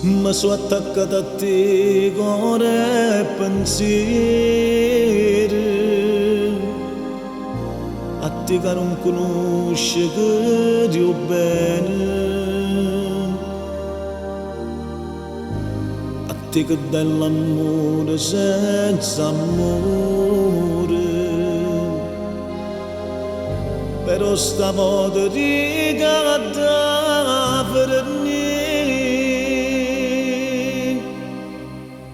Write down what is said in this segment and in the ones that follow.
Ma sono attaccata a te cuore e pensieri, a te che non conosci che Dio bene, a te che dai l'amore senza amore, però stavolta ricada per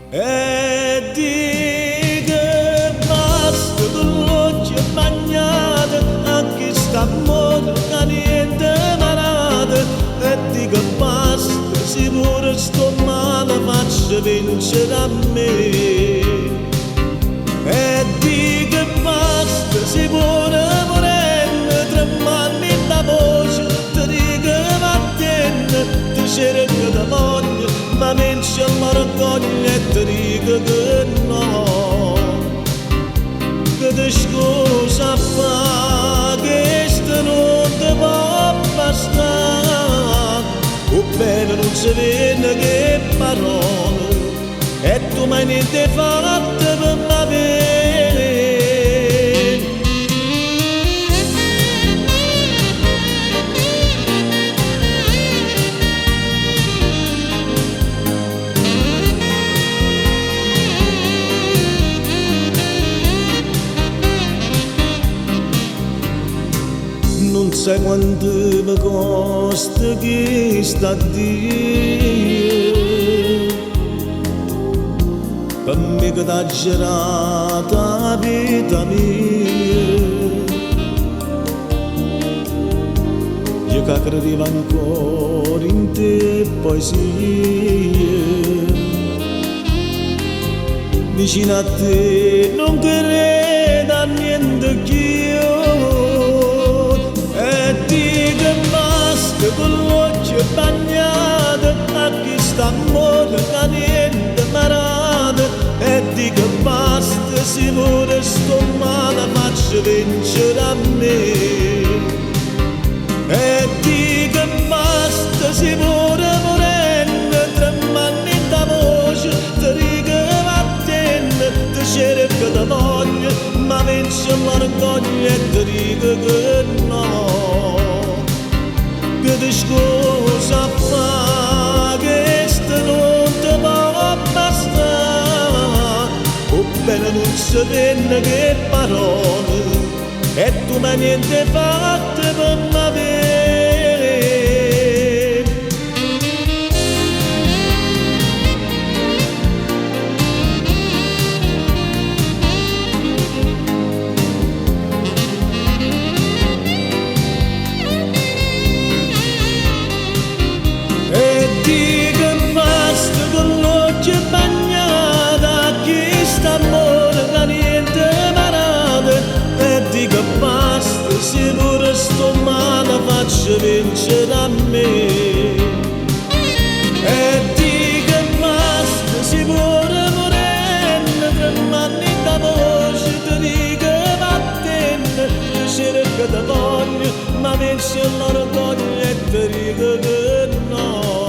e di che basta con l'occhio bagnato a chi sta morto che niente malato e di che basta se pure sto male faccio vincere a me e di che basta se pure morendo tremarmi la voce ti dico va bene ti cerco da voglio ma vince l'orgoglio e ti dico che no, che ti scusa fa, che sto non ti può bastare, o bene non si vede che parole, e tu mai niente fatto per m'avere. Non sai quanto mi costa chi sta a dire per me che t'ha girata la vita mia io che credevo ancora in te poesie vicino a te non credo a niente più e di che basta con l'occhio bagnato a chi sta morto che niente marato e di che basta se pure sto male faccio vincere a me e di che basta se pure morendo tremarmi da voce ti dico va bene ti cerco da voglio ma vince l'orgoglio e ti dico che no, che ti scusa fa, che sto non ti può bastare, o bene non si vede che parole, e tu ma niente fatto per m'avere. Di che basta con l'occhio bagnato a chi sta morto che niente marato e di che basta se pure sto male faccio vincere a me e di che basta se pure morendo tremarmi da voce ti dico va bene ti cerco da voglio ma vince l'orgoglio e ti dico che no,